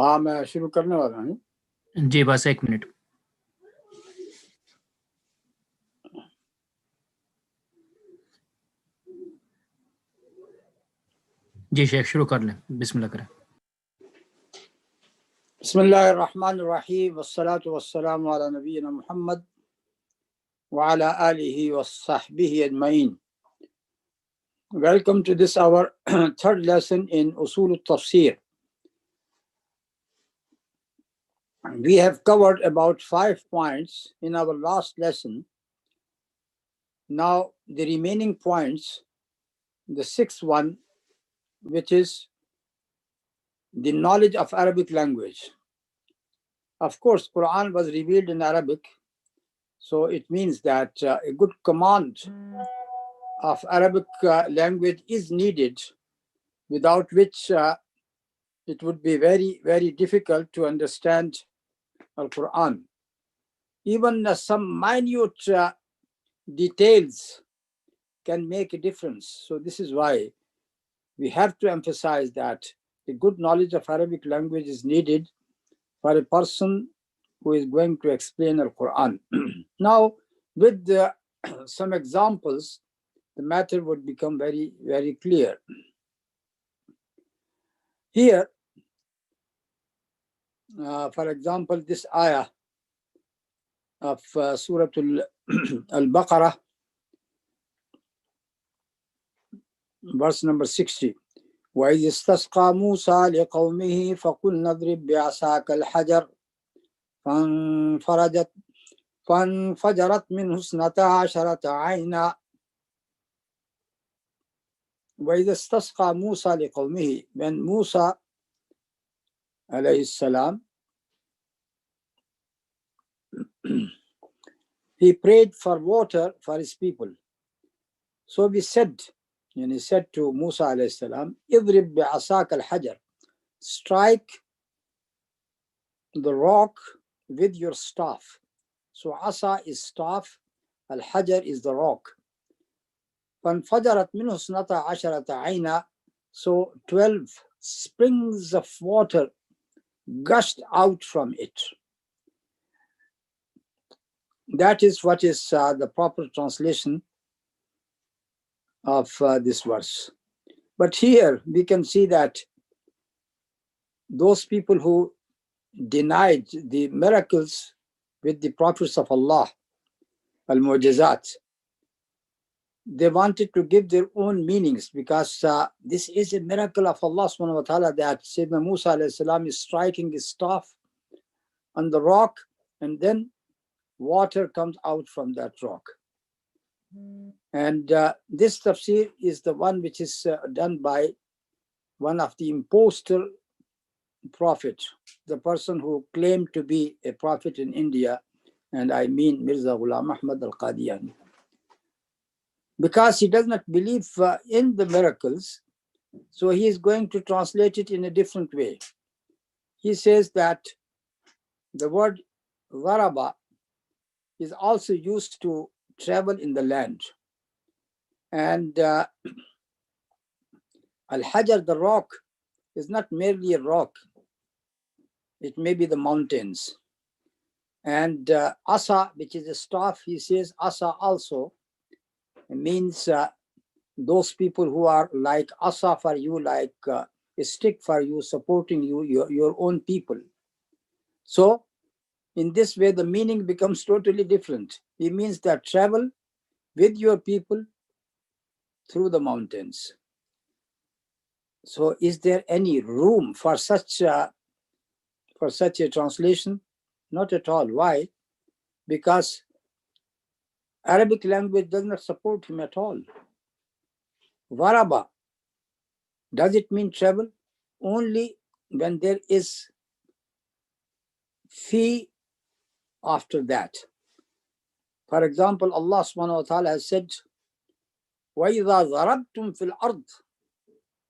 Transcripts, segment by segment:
हाँ मैं शुरू करने वाला हूँ। जी बस 1 मिनट। जी शेख शुरू कर लें, बिस्मिल्लाह करें। बिस्मिल्लाहिर्रहमानिर्रहीम वस्सलातु वस्सलामु अला नबीना मुहम्मद व अला आलिहि वस्सहबिहि अजमईन। Welcome to this our third lesson in Usul Tafseer. We have covered about 5 points in our last lesson. Now the remaining points, the 6th one, which is the knowledge of Arabic language. Of course, Quran was revealed in Arabic, so it means that a good command of Arabic language is needed, without which it would be very, very difficult to understand Al-Quran. Even some minute details can make a difference. So this is why we have to emphasize that a good knowledge of Arabic language is needed for a person who is going to explain Al-Quran. Now, with some examples, the matter would become very, very clear. Here, for example, this ayah of Surah Al-Baqarah, verse number 60. وَإِذِ اسْتَسْقَى مُوسَى لِقَوْمِهِ فَقُلْنَا اضْرِبْ بِعَصَاكَ الْحَجَرَ فانفجرت منه 12 عينا. وإذا استسقى موسى لقومه, when Musa alayhi salam he prayed for water for his people. So we said, and he said to Musa alayhi salam, اضرب بعصاك الحجر, strike the rock with your staff. So asa is staff, al-hajar is the rock. فانفجرت منه 12 عينا, so 12 springs of water gushed out from it. That is what is the proper translation of this verse. But here we can see that those people who denied the miracles with the prophets of Allah, al-mu'jizat, they wanted to give their own meanings, because this is a miracle of Allah subhanahu wa ta'ala, that Sayyidina Musa alayhi salam is striking his staff on the rock, and then water comes out from that rock. And this tafsir is the one which is done by one of the impostor prophet, the person who claimed to be a prophet in India, and I mean Mirza Ghulam Ahmad al-Qadiani. Because he does not believe in the miracles, so he is going to translate it in a different way. He says that the word Varaba is also used to travel in the land. And Al-Hajar, the rock, is not merely a rock. It may be the mountains. And Asa, which is a staff, he says Asa also means those people who are like Asa for you, like a stick for you, supporting you, your own people. So in this way, the meaning becomes totally different. It means that travel with your people through the mountains. So is there any room for such a translation? Not at all. Why? Because Arabic language does not support him at all. Varaba, does it mean travel? Only when there is fee after that. For example, Allah subhanahu wa ta'ala has said, وَإِذَا ضَرَبْتُمْ فِي الْأَرْضِ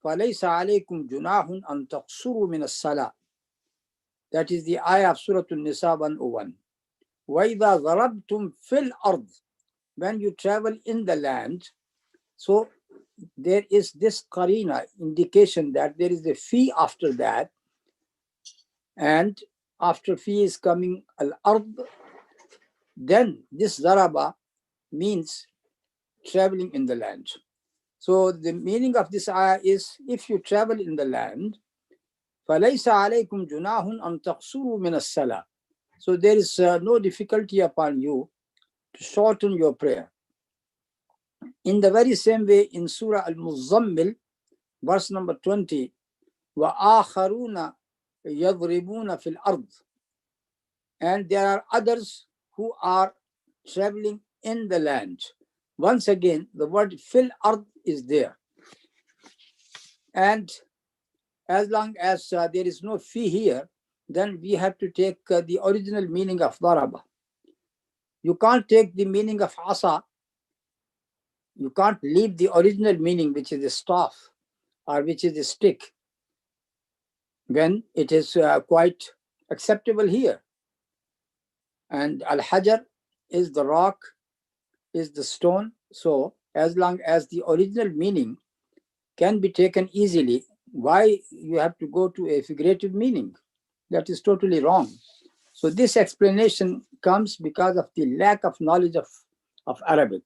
فَلَيْسَ عَلَيْكُمْ جُنَاحٌ أَن تَقْصُرُوا مِنَ الصَّلَاةِ. That is the ayah of Surah An-Nisa 101. وَإِذَا ضَرَبْتُمْ فِي الْأَرْضِ, when you travel in the land, so there is this qarina, indication that there is a fee after that. And after fi is coming al-ard, then this daraba means traveling in the land. So the meaning of this ayah is, if you travel in the land, فَلَيْسَ عَلَيْكُمْ جُنَاهٌ أَن تَقْصُرُوا مِنَ الصَّلَاةِ. So there is no difficulty upon you to shorten your prayer. In the very same way, in Surah Al-Muzammil, verse number 20, وَآخَرُونَ يَضْرِبُونَ فِي الْأَرْضِ. And there are others who are traveling in the land. Once again, the word fil ard is there. And as long as there is no fi here, then we have to take the original meaning of daraba. You can't take the meaning of asa. You can't leave the original meaning, which is the staff or which is the stick, when it is quite acceptable here. And al-hajar is the rock, is the stone. So as long as the original meaning can be taken easily, why you have to go to a figurative meaning? That is totally wrong. So this explanation comes because of the lack of knowledge of Arabic.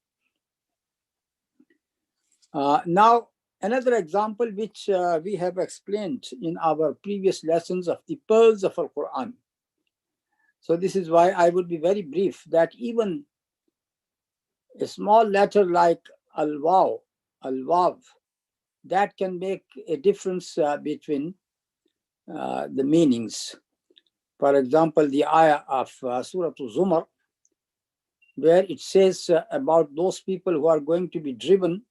Now, another example which we have explained in our previous lessons of the pearls of Al-Quran. So this is why I would be very brief, that even a small letter like al-waw, that can make a difference between the meanings. For example, the ayah of Surah Zumar, where it says about those people who are going to be driven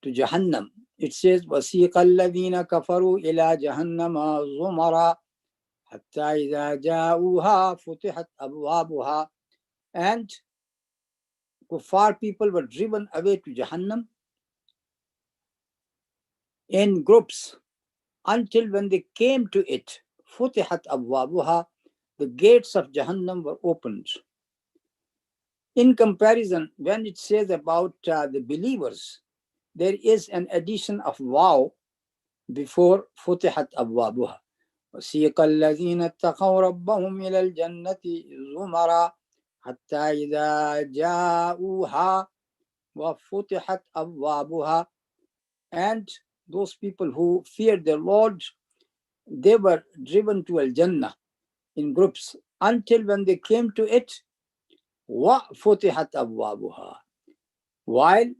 to Jahannam. It says, وَسِيقَ الَّذِينَ كَفَرُوا إِلَى جَهَنَّمَ زُمَرًا حَتَّى إِذَا جَاءُوهَا فُتِحَتْ أَبْوَابُهَا. And kuffar people were driven away to Jahannam in groups until when they came to it, فُتِحَتْ أَبْوَابُهَا, the gates of Jahannam were opened. In comparison, when it says about the believers, there is an addition of waw before فتحت أبوابها. وسيق الذين اتقوا ربهم إلى الجنة زمرا حتى إذا جاءوها وفتحت أبوابها. And those people who feared their Lord, they were driven to Al-Jannah in groups until when they came to it, وفتحت أبوابها, while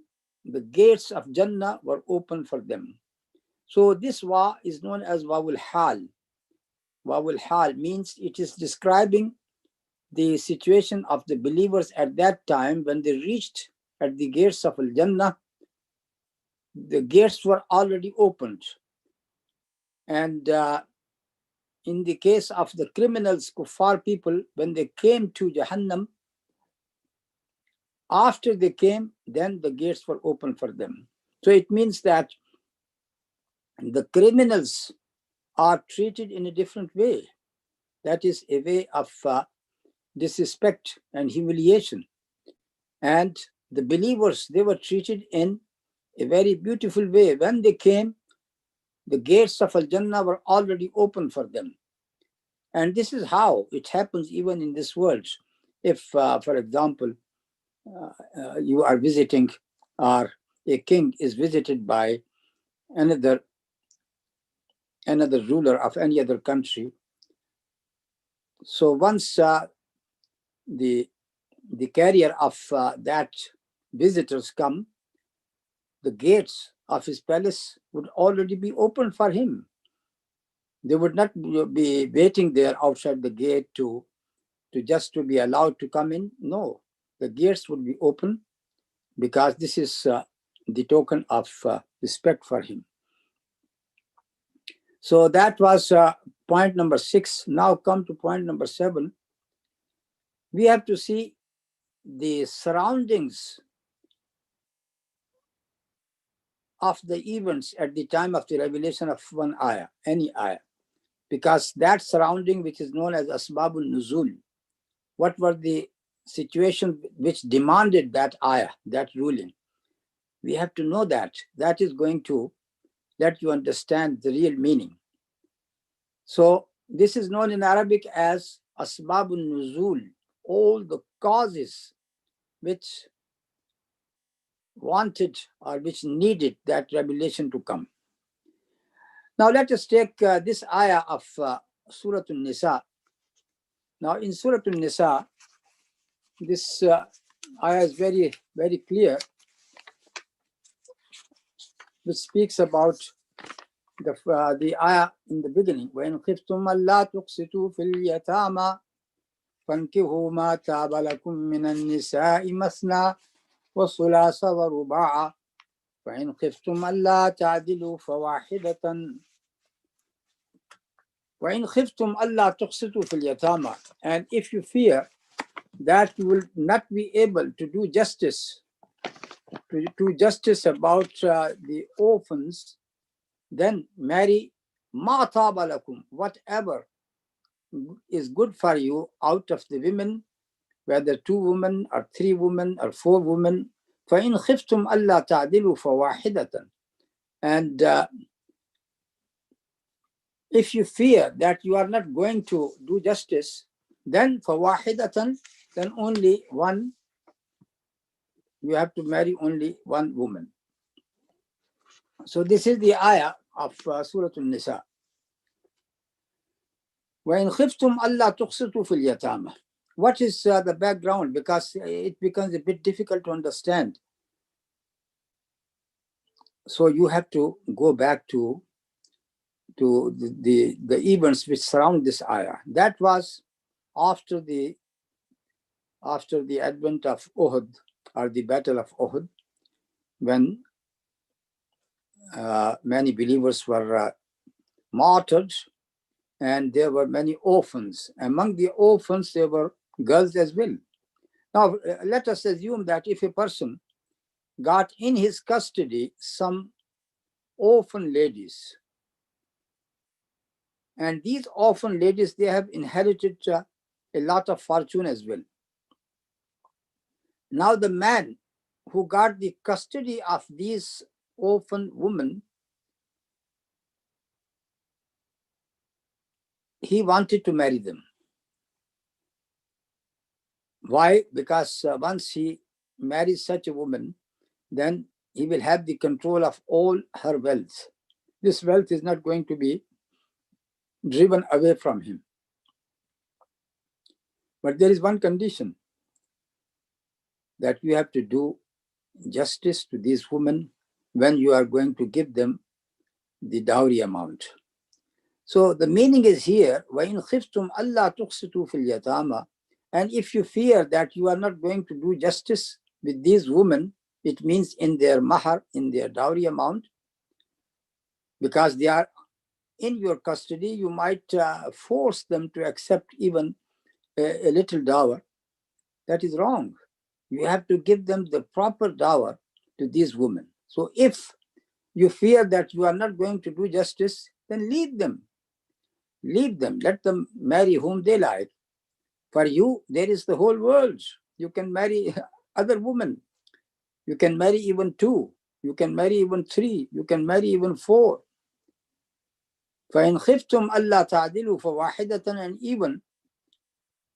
the gates of Jannah were open for them. So this wa is known as wawul hal. Wawul hal means it is describing the situation of the believers at that time when they reached at the gates of Al-Jannah. The gates were already opened. And in the case of the criminals, kuffar people, when they came to Jahannam, after they came, then the gates were open for them. So it means that the criminals are treated in a different way. That is a way of disrespect and humiliation. And the believers, they were treated in a very beautiful way. When they came, the gates of Al-Jannah were already open for them. And this is how it happens even in this world. If, for example, you are visiting, or a king is visited by another ruler of any other country. So once the carrier of that visitors come, the gates of his palace would already be open for him. They would not be waiting there outside the gate to be allowed to come in. No, the gates would be open because this is the token of respect for him. So that was point number 6. Now come to point number 7. We have to see the surroundings of the events at the time of the revelation of one ayah, any ayah, because that surrounding, which is known as asbabul nuzul, what were the situation which demanded that ayah, that ruling, we have to know that. That is going to let you understand the real meaning. So This is known in Arabic as Asbabun Nuzul, all the causes which wanted or which needed that revelation to come. Now let us take this ayah of Surah An-Nisa. Now in Surah An-Nisa, this ayah is very, very clear, which speaks about the ayah in the beginning. وَإِنْ خِفْتُمْ أَلَّا تُقْسِطُوا فِي الْيَتَامَى فَانكِحُوا مَا تَابَ لَكُم مِّنَ النِّسَاءِ مَثْنَى وَثُلَاثَ وَرُبَاعَ فَإِنْ خِفْتُمْ أَلَّا تَعْدِلُوا فَوَاحِدَةً وَإِنْ خِفْتُمْ أَلَّا تُقْسِطُوا فِي الْيَتَامَى. And if you fear that you will not be able to do justice, about the orphans, then marry ma taba lakum, whatever is good for you out of the women, whether 2 women or 3 women or 4 women. فَإِنْ خِفْتُمْ أَلَّا تَعْدِلُوا فَوَاحِدَةً. And if you fear that you are not going to do justice, then فَوَاحِدَةً, then only one, you have to marry only one woman. So this is the ayah of Surah An-Nisa. وَإِنْ خِفْتُمْ أَلَّا تُقْسِطُوا فِي الْيَتَامَى. What is the background? Because it becomes a bit difficult to understand. So you have to go back to the events which surround this ayah. That was after the advent of Uhud, or the Battle of Uhud, when many believers were martyred, and there were many orphans. Among the orphans, there were girls as well. Now, let us assume that if a person got in his custody some orphan ladies, and these orphan ladies, they have inherited a lot of fortune as well. Now the man who got the custody of these orphan women, he wanted to marry them. Why? Because once he marries such a woman, then he will have the control of all her wealth. This wealth is not going to be driven away from him. But there is one condition, that you have to do justice to these women when you are going to give them the dowry amount. So the meaning is here, وَإِنْ خِفْتُمْ أَلَّا تُقْسِطُوا فِي الْيَتَامَى. And if you fear that you are not going to do justice with these women, it means in their mahar, in their dowry amount, because they are in your custody, you might force them to accept even a little dower. That is wrong. You have to give them the proper dower to these women. So if you fear that you are not going to do justice, then leave them. Leave them. Let them marry whom they like. For you, there is the whole world. You can marry other women. You can marry even 2. You can marry even 3. You can marry even 4. فَإِنْ خِفْتُمْ أَلَّا تَعْدِلُوا فَوَاحِدَةً. And even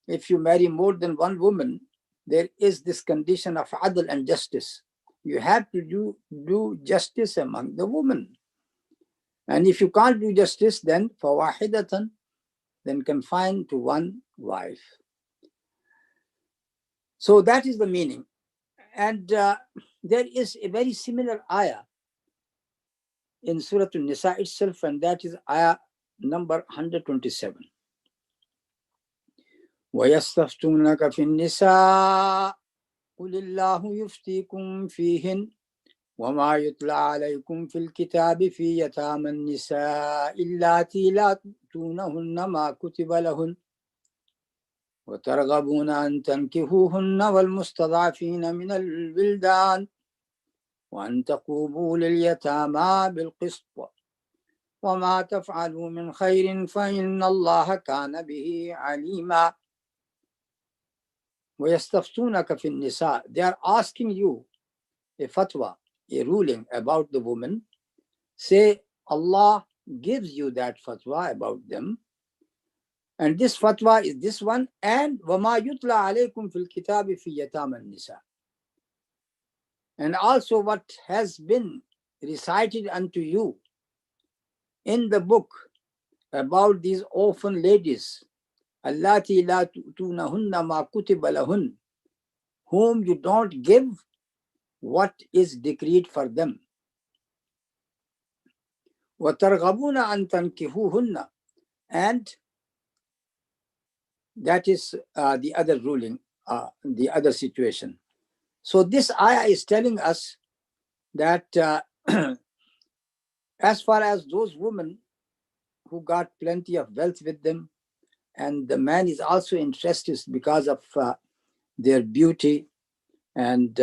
if you marry more than one woman, there is this condition of adl and justice. You have to do justice among the women. And if you can't do justice, then فَوَاحِدَةً, then confine to one wife. So that is the meaning. And there is a very similar ayah in Surah An-Nisa itself, and that is ayah number 127. وَيَسْتَفْتُونَكَ فِي النِّسَاءِ قُلِ اللَّهُ يُفْتِيكُمْ فِيهِنَّ وَمَا يُتْلَى عَلَيْكُمْ فِي الْكِتَابِ فِي يَتَامَى النِّسَاءِ اللَّاتِي لَا تُؤْتُونَهُنَّ مَا كُتِبَ لَهُنَّ وترغبون أن تنكحوهن والمستضعفين من الولدان وأن تقوموا لليتامى بالقسط وما تفعلوا من خير فإن الله كان به عليما. ويستفتونك في النساء. They are asking you a fatwa, a ruling about the woman. Say Allah gives you that fatwa about them. And this fatwa is this one, and وَمَا يُتْلَى عَلَيْكُمْ فِي الْكِتَابِ فِي يَتَامَى النِّسَاءِ. And also what has been recited unto you in the book about these orphan ladies, allati la tu'tunahunna ma kutiba lahun, whom you don't give what is decreed for them. وَتَرْغَبُونَ أَن تَنْكِحُوهُنَّ, and that is the other ruling, the other situation. So this ayah is telling us that as far as those women who got plenty of wealth with them, and the man is also interested because of their beauty, and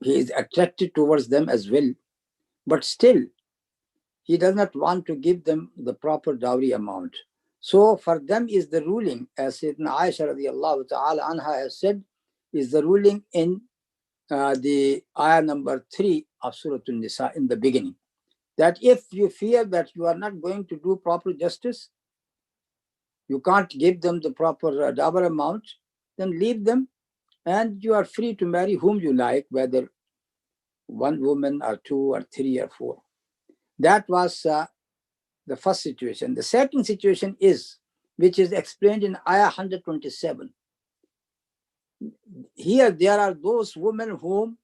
he is attracted towards them as well, but still he does not want to give them the proper dowry amount. So for them is the ruling, as Sayyidina Aisha radiallahu ta'ala anha has said, is the ruling in the ayah number 3 of Surah An-Nisa in the beginning, that if you fear that you are not going to do proper justice, you can't give them the proper dowry amount, then leave them, and you are free to marry whom you like, whether one woman or two or three or four. That was the first situation. The second situation is, which is explained in ayah 127. Here there are those women whom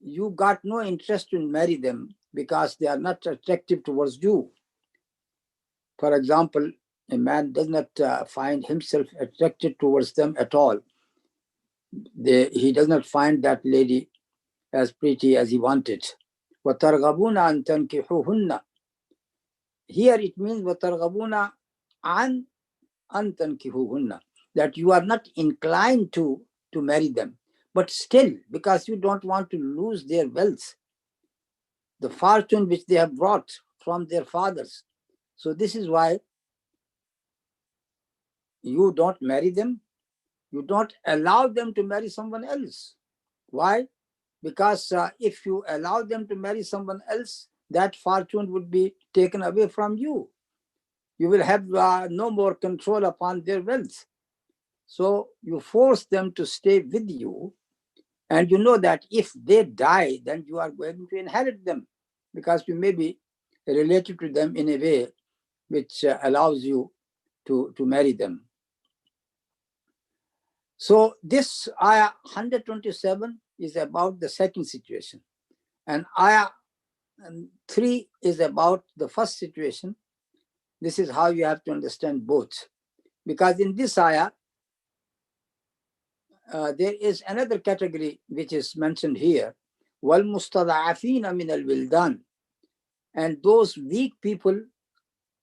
you got no interest in marry them because they are not attractive towards you. For example, a man does not find himself attracted towards them at all. He does not find that lady as pretty as he wanted. وَتَرْغَبُونَ أَن تَنْكِحُوهُنَّ. Here it means وَتَرْغَبُونَ عَن أَن تَنْكِحُوهُنَّ, that you are not inclined to marry them, but still, because you don't want to lose their wealth, the fortune which they have brought from their fathers. So this is why you don't marry them. You don't allow them to marry someone else. Why? Because if you allow them to marry someone else, that fortune would be taken away from you. You will have no more control upon their wealth. So you force them to stay with you, and you know that if they die, then you are going to inherit them, because you may be related to them in a way which allows you to marry them. So this ayah 127 is about the second situation, and ayah 3 is about the first situation. This is how you have to understand both, because in this ayah there is another category which is mentioned here, وَالْمُسْتَضْعَفِينَ مِنَ الْوِلْدَانِ, and those weak people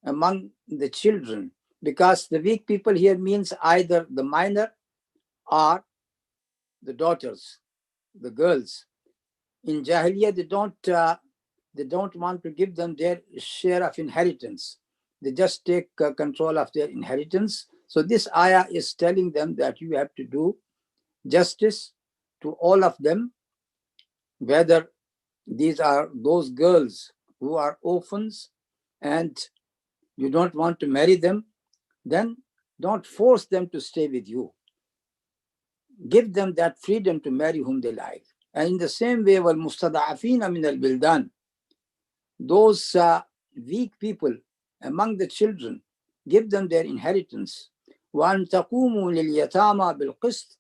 among the children, because the weak people here means either the minor or the daughters, the girls. In Jahiliyyah, they don't want to give them their share of inheritance. They just take control of their inheritance. So this ayah is telling them that you have to do justice to all of them, whether these are those girls who are orphans and you don't want to marry them, then don't force them to stay with you. Give them that freedom to marry whom they like. And in the same way, وَالْمُسْتَضْعَفِينَ مِنَ الْبِلْدَانِ, those weak people among the children, give them their inheritance. وَأَن تَقُومُوا لِلْيَتَامَى بِالْقِسْطِ,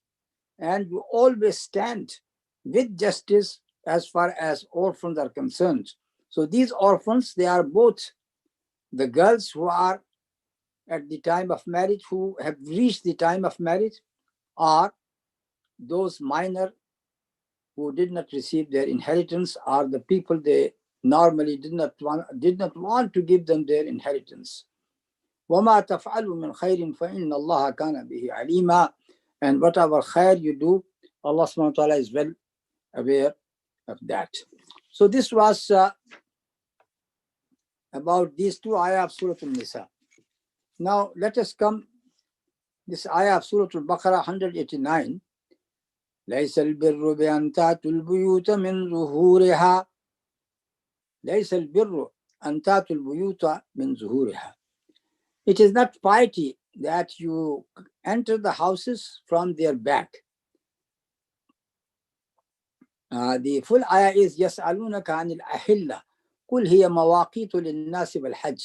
and you always stand with justice as far as orphans are concerned. So these orphans, they are both the girls who are at the time of marriage, who have reached the time of marriage, or those minor who did not receive their inheritance, are the people they normally did not want to give them their inheritance. وَمَا تَفْعَلُوا مِنْ خَيْرٍ فَإِنَّ اللَّهَ كَانَ بِهِ عَلِيمًا, and whatever khair you do, Allah subhanahu wa ta'ala is well aware of that. So this was about these two ayah of Surah An-Nisa. Now let us come this ayah of Surah Al-Baqarah 189. ليس البر بأن تأتوا البيوت من ظهورها. ليس البر أن تأتوا البيوت من ظهورها. It is not piety that you enter the houses from their back. The full ayah is يَسْأَلُونَكَ عَنِ الْأَحِلَّةِ قُلْ هِيَ مَوَاقِيتُ لِلنَّاسِ وَالْحَجِّ.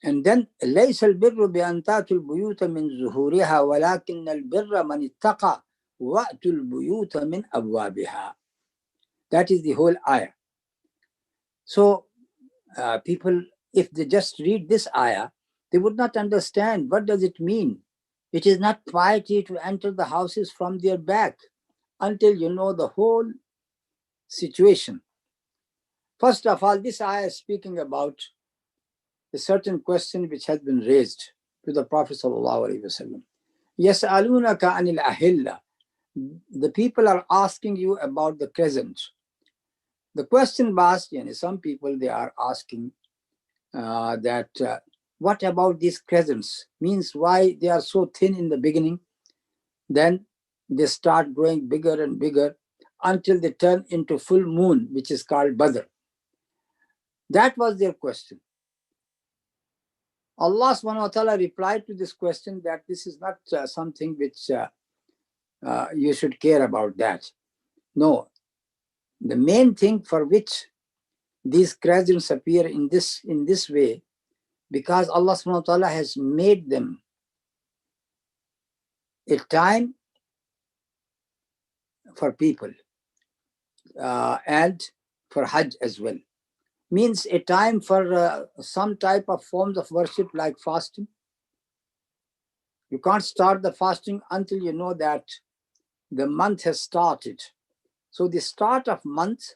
And then لَيْسَ الْبِرُّ بِأَنْ تَأْتُوا الْبُيُوتَ مِنْ ظُهُورِهَا وَلَكِنَّ الْبِرَّ مَنِ اتَّقَى وَأْتُوا الْبُيُوتَ مِنْ أَبْوَابِهَا. That is the whole ayah. So people, if they just read this ayah, they would not understand what does it mean. It is not piety to enter the houses from their back until you know the whole situation. First of all, this ayah is speaking about a certain question which has been raised to the Prophet ﷺ. يَسْأَلُونَكَ عَنِ الْأَهِلَّةِ. The people are asking you about the crescent. The question was, some people, they are asking that what about these crescents? Means why they are so thin in the beginning, then they start growing bigger and bigger until they turn into full moon, which is called Badr. That was their question. Allah subhanahu wa ta'ala replied to this question that this is not something which you should care about that. No, the main thing for which these crescents appear in this way, because Allah subhanahu wa ta'ala has made them a time for people and for Hajj as well. Means a time for some type of forms of worship like fasting. You can't start the fasting until you know that the month has started. So the start of month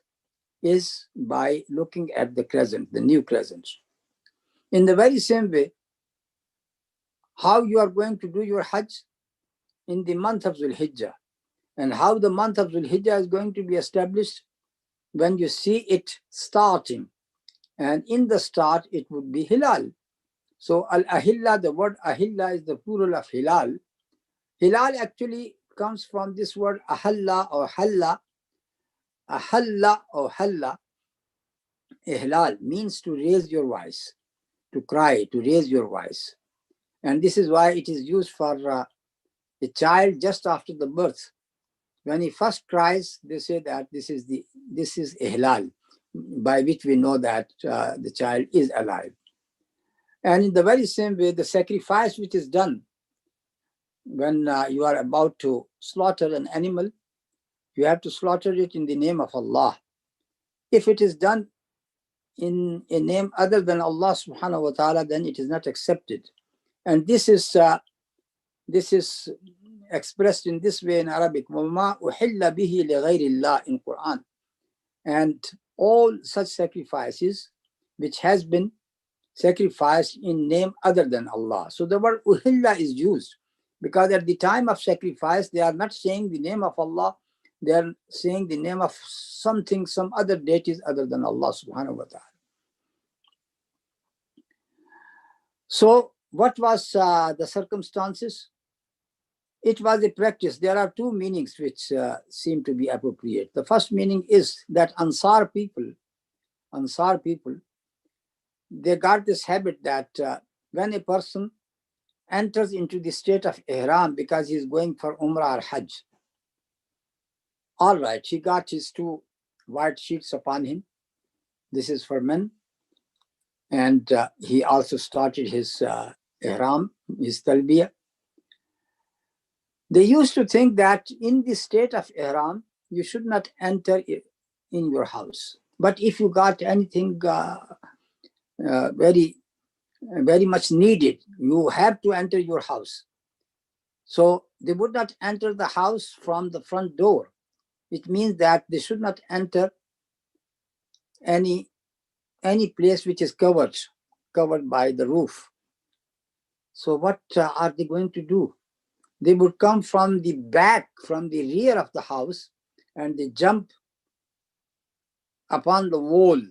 is by looking at the crescent, the new crescent. In the very same way, how you are going to do your Hajj in the month of Dhul Hijjah, and how the month of Dhul Hijjah is going to be established when you see it starting. And in the start, it would be Hilal. So Al-Ahilla, the word Ahilla is the plural of Hilal. Hilal actually comes from this word Ahalla or Halla. Ahalla or Halla. Ihlal means to raise your voice, to cry, to raise your voice. And this is why it is used for a child just after the birth. When he first cries, they say that this is Ihlal, by which we know that the child is alive. And in the very same way, the sacrifice which is done when you are about to slaughter an animal, you have to slaughter it in the name of Allah. If it is done in a name other than Allah subhanahu wa ta'ala, then it is not accepted. And this is expressed in this way in Arabic, وَمَا أُحِلَّ بِهِ لِغَيْرِ اللَّهِ in Quran. And all such sacrifices which has been sacrificed in name other than Allah. So the word uhilla is used because at the time of sacrifice, they are not saying the name of Allah, they are saying the name of something, some other deities other than Allah subhanahu wa ta'ala. So what was the circumstances? It was a practice. There are two meanings which seem to be appropriate. The first meaning is that Ansar people, they got this habit that when a person enters into the state of ihram because he is going for Umrah or Hajj, all right, he got his two white sheets upon him. This is for men. And he also started his ihram, his talbiyah. They used to think that in the state of ihram, you should not enter in your house. But if you got anything very much needed, you have to enter your house. So they would not enter the house from the front door. It means that they should not enter any place which is covered by the roof. So what are they going to do? They would come from the back, from the rear of the house, and they jump upon the wall,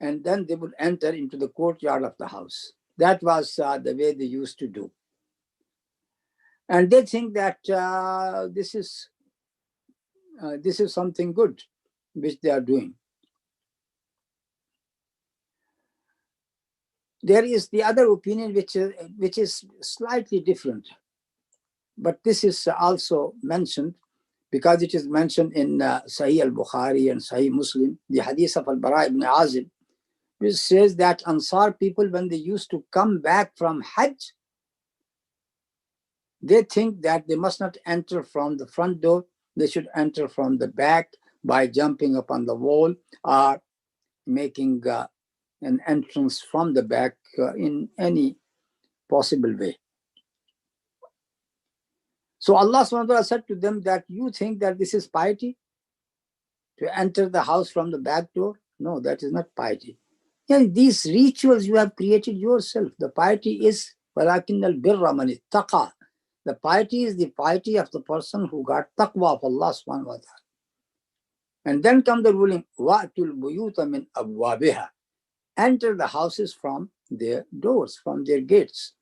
and then they would enter into the courtyard of the house. That was the way they used to do. And they think that this is something good which they are doing. There is the other opinion which is slightly different, but this is also mentioned because it is mentioned in Sahih al-Bukhari and Sahih Muslim, the hadith of al-Bara ibn Azib, which says that Ansar people, when they used to come back from Hajj, they think that they must not enter from the front door, they should enter from the back by jumping upon the wall or making an entrance from the back in any possible way. So Allah subhanahu wa ta'ala said to them that you think that this is piety? To enter the house from the back door? No, that is not piety. And these rituals you have created yourself. The piety is وَلَكِنَّ الْبِرَّ مَنِ اتَّقَى. The piety is the piety of the person who got taqwa of Allah subhanahu wa ta'ala. And then come the ruling, وَأْتُوا الْبُيُوتَ مِنْ أَبْوَابِهَا. Enter the houses from their doors, from their gates.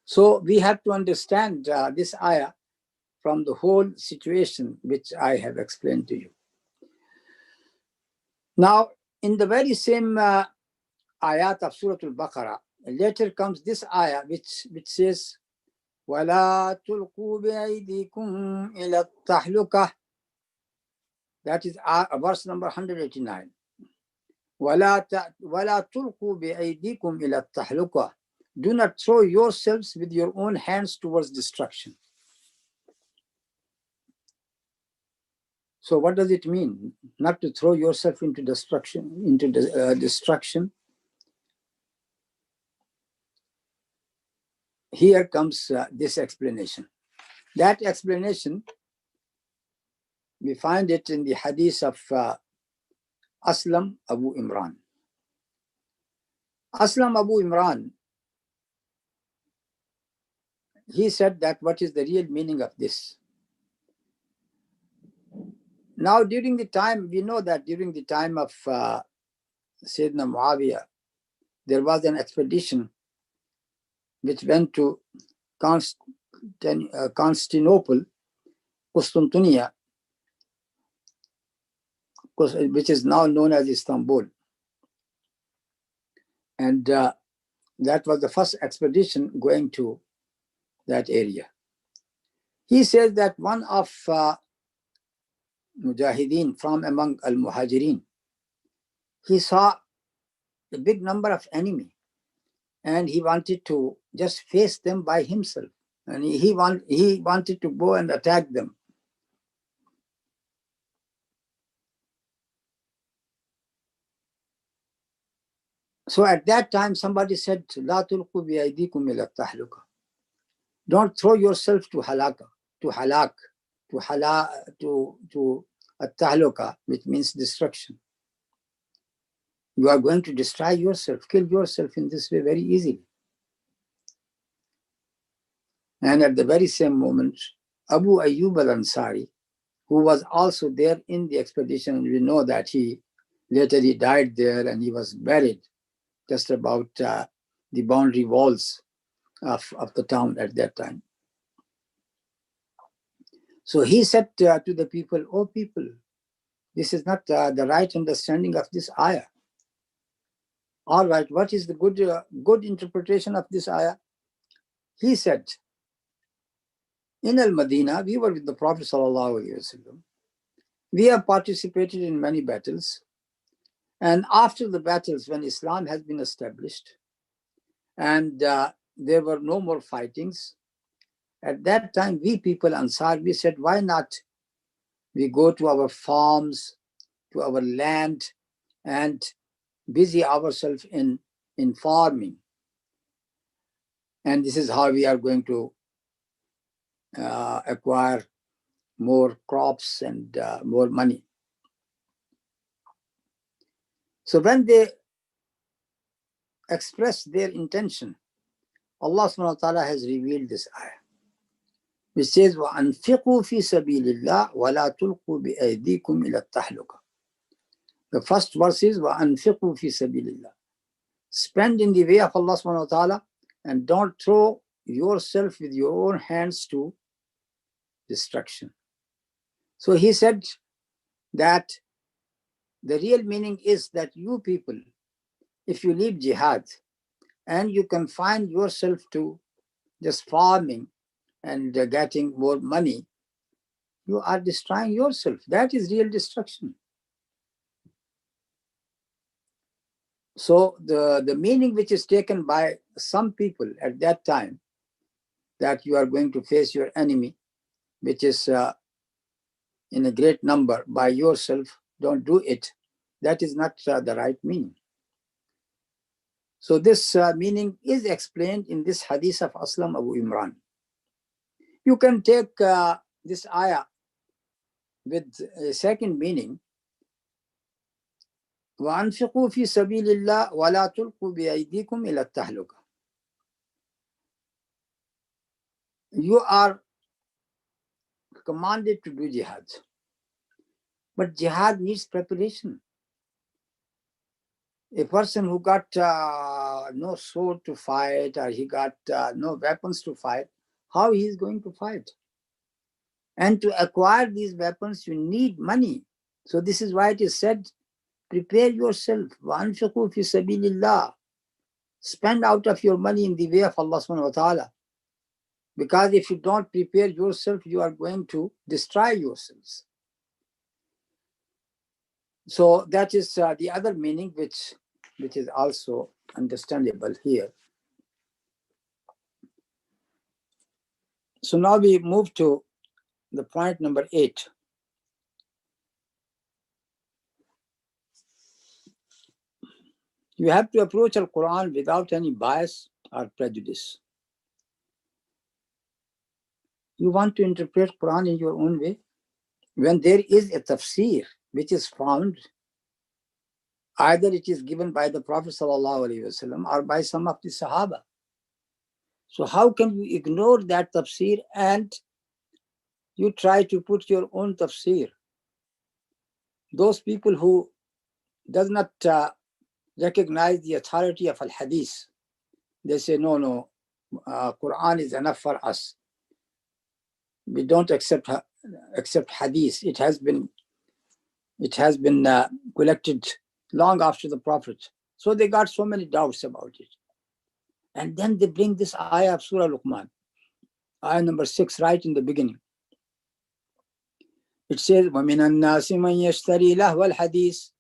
So we have to understand this ayah from the whole situation which I have explained to you. Now, in the very same ayat of Surah Al-Baqarah, later comes this ayah which says, وَلَا تُلْقُوا بِأَيْدِيكُمْ إِلَى التَّهْلُكَةِ. That is verse number 189. وَلَا تُلْقُوا بِأَيْدِيكُمْ إِلَى التَّهْلُكَةِ. Do not throw yourselves with your own hands towards destruction. So what does it mean? Not to throw yourself into destruction, destruction. Here comes this explanation. That explanation, we find it in the hadith of Aslam Abu Imran. Aslam Abu Imran, he said that what is the real meaning of this? Now, during the time, we know that during the time of Sayyidina Muawiyah, there was an expedition which went to Constantinople, Constantinia, which is now known as Istanbul. And that was the first expedition going to that area. He says that one of Mujahideen from among Al-Muhajirin, he saw a big number of enemy and he wanted to just face them by himself. And he wanted to go and attack them. So at that time, somebody said, "La tulqu bi aydikum ila tahluka." Don't throw yourself to halaka, to at-tahluka, which means destruction. You are going to destroy yourself, kill yourself in this way very easily. And at the very same moment, Abu Ayyub al-Ansari, who was also there in the expedition, and we know that he later died there and he was buried just about the boundary walls of the town at that time. So he said to the people, "Oh people, this is not the right understanding of this ayah. All right, what is the good interpretation of this ayah?" He said, "In Al-Madinah, we were with the Prophet ﷺ. We have participated in many battles. And after the battles, when Islam has been established and there were no more fightings, at that time, we people, Ansar, we said, why not we go to our farms, to our land, and busy ourselves in farming. And this is how we are going to acquire more crops and more money." So when they express their intention, Allah subhanahu wa ta'ala has revealed this ayah, which says, وَأَنْفِقُوا فِي سَبِيلِ اللَّهِ وَلَا تُلْقُوا بِأَيْدِيكُمْ إِلَى التَّهْلُكَةِ. The first verse is, وَأَنْفِقُوا فِي سَبِيلِ اللَّهِ. Spend in the way of Allah subhanahu wa ta'ala and don't throw yourself with your own hands to destruction. So he said that the real meaning is that you people, if you leave jihad and you confine yourself to just farming and getting more money, you are destroying yourself. That is real destruction. So the meaning which is taken by some people at that time, that you are going to face your enemy, which is in a great number by yourself, don't do it. That is not the right meaning. So this meaning is explained in this hadith of Aslam Abu Imran. You can take this ayah with a second meaning. وَأَنْفِقُوا فِي سَبِيلِ اللَّهِ وَلَا تُلْقُوا بِأَيْدِيكُمْ إِلَى التَّهْلُكَةِ. You are commanded to do jihad. But jihad needs preparation. A person who got no sword to fight, or he got no weapons to fight, how he is going to fight? And to acquire these weapons, you need money. So this is why it is said, prepare yourself. وَأَنْفِقُوا فِي سَبِيلِ اللَّهِ. Spend out of your money in the way of Allah subhanahu wa ta'ala. Because if you don't prepare yourself, you are going to destroy yourselves. So that is the other meaning which is also understandable here. So now we move to the point number 8. You have to approach Al-Quran without any bias or prejudice. You want to interpret Quran in your own way? When there is a tafseer which is found, either it is given by the Prophet ﷺ or by some of the Sahaba. So how can you ignore that tafseer and you try to put your own tafseer? Those people who does not recognize the authority of al-hadith, they say, no, Quran is enough for us. We don't accept hadith. It has been collected long after the Prophet. So they got so many doubts about it. And then they bring this ayah of Surah Luqman, ayah number 6, right in the beginning. It says, وَمِنَ النَّاسِ مَنْ يَشْتَرِي لَهْوَ الْحَدِيثِ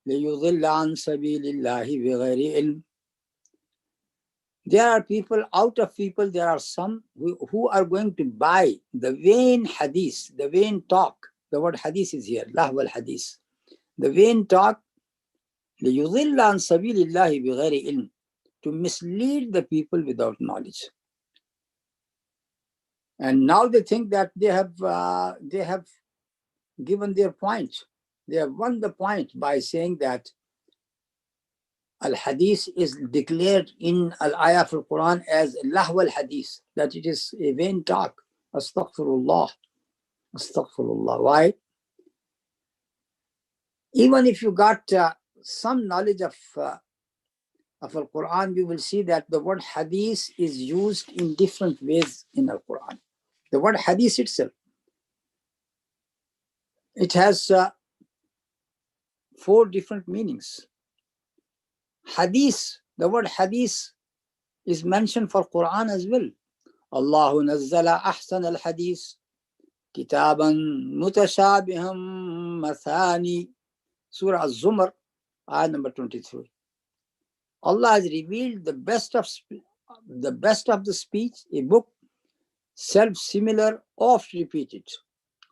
لِيُضِلَّ عَنْ سَبِيلِ اللَّهِ بِغَيْرِ عِلْمٍ. There are people, out of people, there are some who are going to buy the vain hadith, the vain talk. The word hadith is here, lahwa al-hadith. The vain talk, لِيُضِلَّ عَنْ سَبِيلِ اللَّهِ بِغَيْرِ عِلْمٍ, to mislead the people without knowledge. And now they think that they have given their point. They have won the point by saying that al-hadith is declared in al-ayah of al-Quran as lahwa al-hadith, that it is a vain talk. Astaghfirullah. Astaghfirullah. Why? Even if you got some knowledge of al-Quran, you will see that the word hadith is used in different ways in al-Quran. The word hadith itself, it has 4 different meanings. Hadith, the word hadith is mentioned for Quran as well. Allahu nazzala ahsan al-hadith kitaban mutashabiham mathani. Surah Az-Zumar, ayah number 23. Allah has revealed the best of the speech, a book self-similar, oft repeated.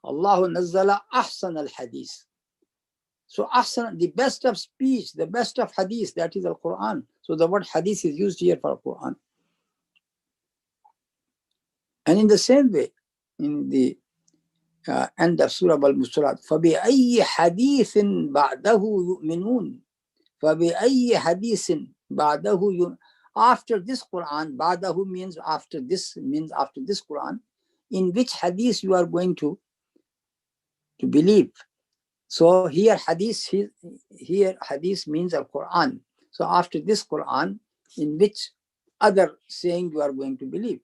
Allahu nazzala ahsan al-hadith. So ahsan, the best of speech, the best of hadith, that is al-Quran. So the word hadith is used here for Quran. And in the same way, in the end of Surah Al-Musalat, فَبِأَيِّ حَدِيثٍ بَعْدَهُ يُؤْمِنُونَ. فَبِأَيِّ حَدِيثٍ بَعْدَهُ يُؤْمِنُونَ. After this Quran, ba'dahu means after this Quran, in which hadith you are going to believe. So here hadith means al-Quran. So after this Quran, in which other saying you are going to believe.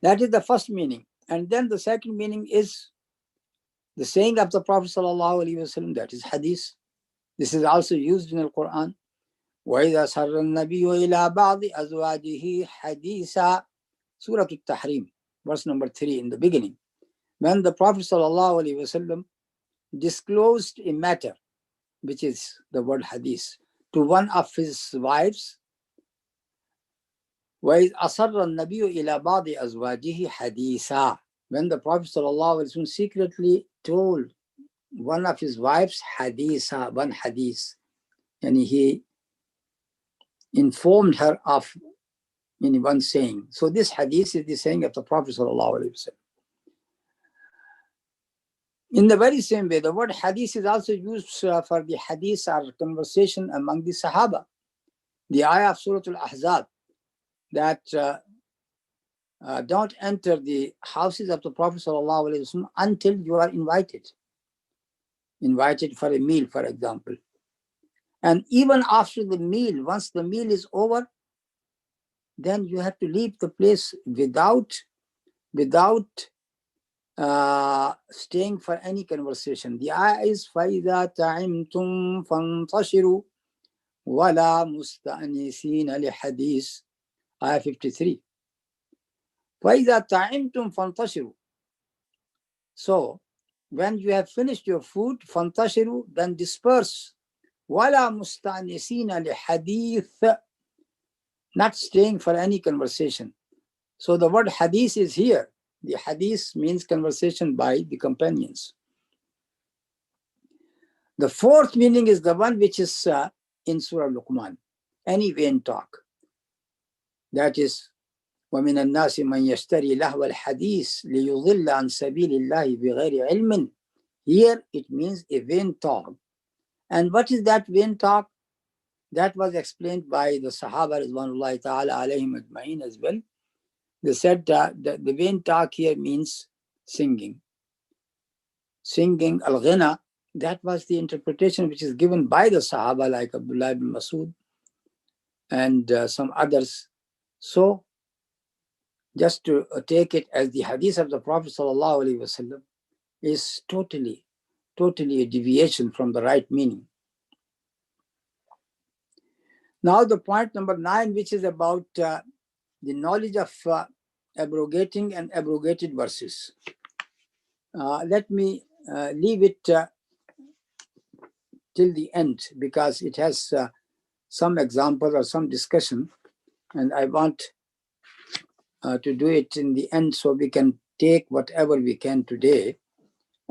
That is the first meaning. And then the second meaning is the saying of the Prophet ﷺ, that is hadith. This is also used in the Quran. وَإِذَا سَرَّ النَّبِيُّ إِلَى بَعْضِ أَزْوَاجِهِ حَدِيثًا, Surah At-Tahrim, verse number 3 in the beginning. When the Prophet ﷺ disclosed a matter, which is the word hadith, to one of his wives, وَإِذْ أَصَرَّ النَّبِيُّ إِلَى بَعْضِ أَزْوَاجِهِ حَدِيثًا, when the Prophet ﷺ secretly told one of his wives haditha, one hadith, and he informed her of one saying. So this hadith is the saying of the Prophet ﷺ. In the very same way, the word hadith is also used for the hadith or conversation among the Sahaba. The ayah of Surah Al-Ahzab that don't enter the houses of the Prophet ﷺ until you are invited for a meal, for example. And even after the meal, once the meal is over, then you have to leave the place without staying for any conversation. The ayah is فَإِذَا تَعِمْتُمْ فَانْتَشِرُوا وَلَا مُسْتَأْنِسِينَ لِحَدِيثٍ, ayah 53. فَإِذَا تَعِمْتُمْ فَانْتَشِرُوا. So, when you have finished your food, فَانْتَشِرُوا, then disperse. وَلَا مُسْتَأْنِسِينَ لِحَدِيثٍ, not staying for any conversation. So the word hadith is here. The hadith means conversation by the companions. The fourth meaning is the one which is in Surah Luqman, any vain talk. That is, وَمِنَ النَّاسِ مَنْ يَشْتَرِي لَهْوَ الْحَدِيثِ لِيُضِلَّ عَنْ سَبِيلِ اللَّهِ بِغَيْرِ عِلْمٍ. Here it means a vain talk. And what is that vain talk? That was explained by the Sahaba Ridwanullahi ta'ala alayhim ajma'in as well. They said that the vain talk here means singing. Singing, al-ghina, that was the interpretation which is given by the Sahaba like Abdullah ibn Masud and some others. So, just to take it as the hadith of the Prophet ﷺ is totally a deviation from the right meaning. Now the point number 9, which is about the knowledge of abrogating and abrogated verses. Let me leave it till the end because it has some example or some discussion, and I want to do it in the end so we can take whatever we can today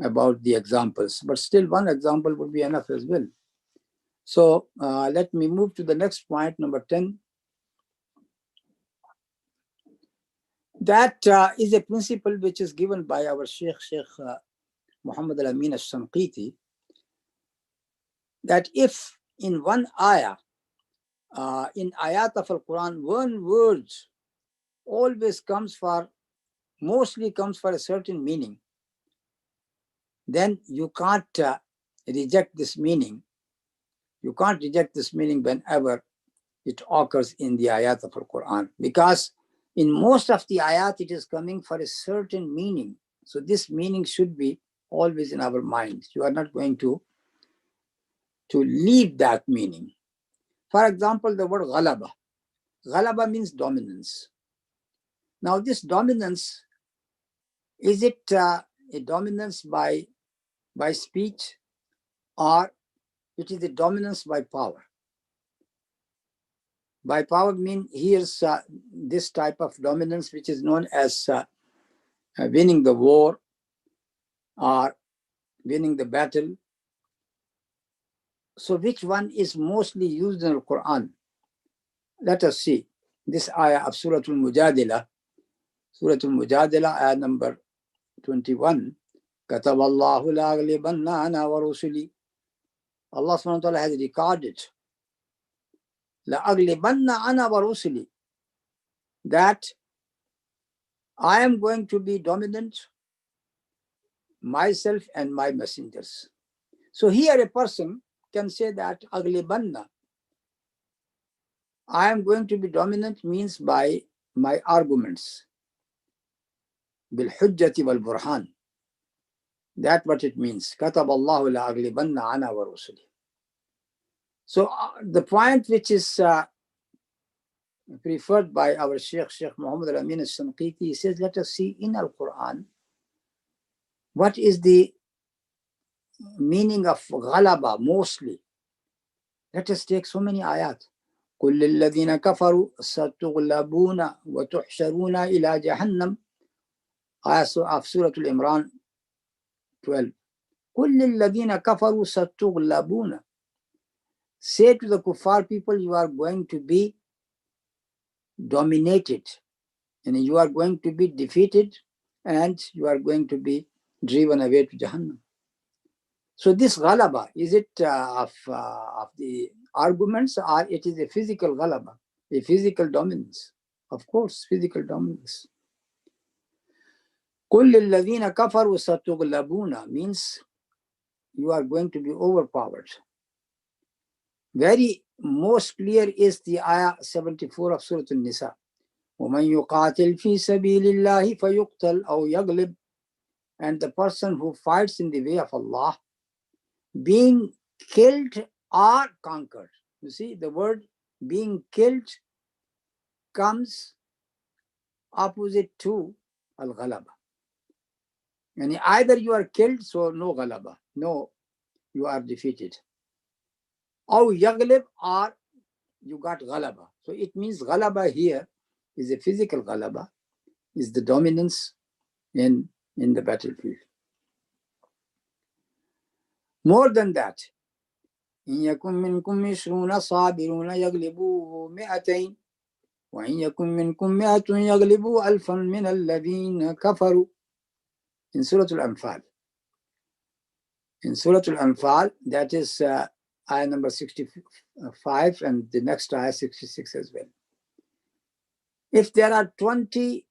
about the examples. But still, one example would be enough as well. So let me move to the next point, number 10. That is a principle which is given by our Shaikh Muhammad al-Amin al-Shanqiti, that if in one ayah, in ayat of al-Quran, one word mostly comes for a certain meaning, then you can't reject this meaning. You can't reject this meaning whenever it occurs in the ayat of al-Quran, because in most of the ayat it is coming for a certain meaning. So this meaning should be always in our mind. You are not going to leave that meaning. For example, the word ghalaba. Ghalaba means dominance. Now this dominance, is it a dominance by speech, or it is a dominance by power? By power mean here's this type of dominance which is known as winning the war or winning the battle. So which one is mostly used in the Quran? Let us see. This ayah of Surah Al-Mujadila, ayah number 21. كَتَبَ اللَّهُ لَأَغْلِبَنَّ أَنَا وَرُسُلِي. Allah subhanahu wa ta'ala has recorded لَأَغْلِبَنَّ أَنَا وَرُسُلِي, that I am going to be dominant, myself and my messengers. So here a person can say that أَغْلِبَنَّ, I am going to be dominant, means by my arguments. بِالْحُجَّةِ وَالْبُرْهَانِ. That's what it means. كَتَبَ اللَّهُ لَأَغْلِبَنَّ أَنَا وَرُسُلِي. So the point which is preferred by our Shaykh Muhammad al-Amin al-Shanqiti, he says, let us see in Al-Quran what is the meaning of ghalaba mostly. Let us take so many ayat. قُلْ لِلَّذِينَ كَفَرُوا سَتُغْلَبُونَ وَتُحْشَرُونَ إِلَى جَهَنَّمَ. Ayat of Surah Al-Imran 12. قُلْ لِلَّذِينَ كَفَرُوا سَتُغْلَبُونَ. Say to the kuffar people, you are going to be dominated, and you are going to be defeated, and you are going to be driven away to Jahannam. So this ghalaba, is it of the arguments, or it is a physical ghalaba, a physical dominance? Of course, physical dominance. قُلْ لِلَّذِينَ كَفَرُوا سَتُغْلَبُونَ means you are going to be overpowered. Very most clear is the ayah 74 of Surah An-Nisa. وَمَنْ يُقَاتِلْ فِي سَبِيلِ اللَّهِ فَيُقْتَلْ أَوْ يَغْلِبْ. And the person who fights in the way of Allah, being killed or conquered. You see, the word being killed comes opposite to al-ghalaba. And either you are killed, so no ghalaba, no, you are defeated. Or yaglib, or you got ghalaba. So it means ghalaba here is a physical ghalaba, is the dominance in the battlefield. More than that, إن يكن منكم 20 صابرون يغلبوا 200 وإن يكن منكم 100 يغلبوا 1000 من الذين كفروا. In Surah Al-Anfal. In Surah Al-Anfal, that is ayah number 65, and the next ayah 66 as well. If there are 20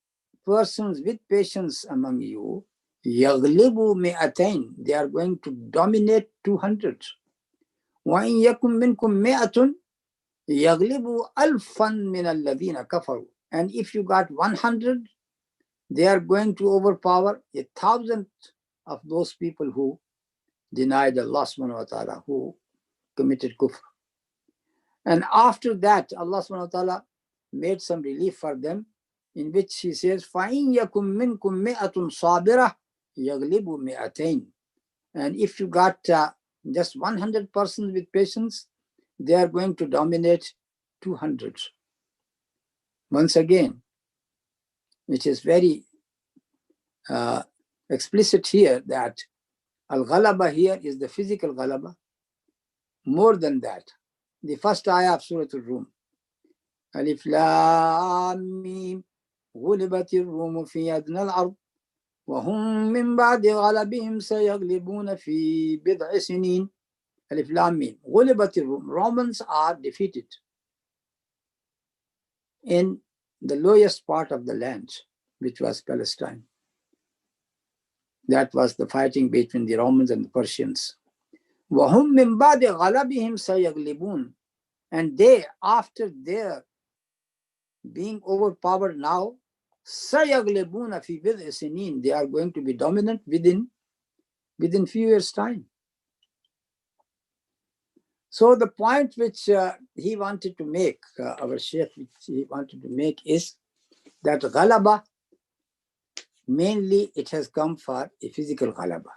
persons with patience among you, يغلبوا 200, they are going to dominate 200. وَإِن يَكُن مِّنكُم 100 يَغْلِبُوا أَلْفًا مِّنَ الَّذِينَ كَفَرُوا. And if you got 100, they are going to overpower 1,000 of those people who denied Allah subhanahu wa ta'ala, who committed kufr. And after that, Allah subhanahu wa ta'ala made some relief for them, in which He says, فَإِن يَكُن مِّنكُم 100 صَابِرَةٌ يَغْلِبُوا 200. And if you got just 100 persons with patience, they are going to dominate 200. Once again, which is very explicit here, that al-ghalaba here is the physical ghalaba. More than that, the first ayah of Surah Al-Rum, Alif Lam Mim, غُلِبَتِ الرُّومُ فِي أَدْنَى الْأَرْضِ وَهُمْ مِنْ بَعْدِ غَلَبِهِمْ سَيَغْلِبُونَ فِي بِضْعِ سِنِينَ. Alif Lam Mim, غُلِبَتِ الرُّومُ. Romans are defeated in the lowest part of the land, which was Palestine. That was the fighting between the Romans and the Persians. وَهُمْ مِنْ بَعْدِ غَلَبِهِمْ سَيَغْلِبُونَ. And they, after their being overpowered now, سَيَغْلِبُونَ فِي بِضْعِ سِنِينَ, they are going to be dominant within few years' time. So the point which he wanted to make, our Shaykh, which he wanted to make, is that ghalaba, mainly it has come for a physical ghalaba.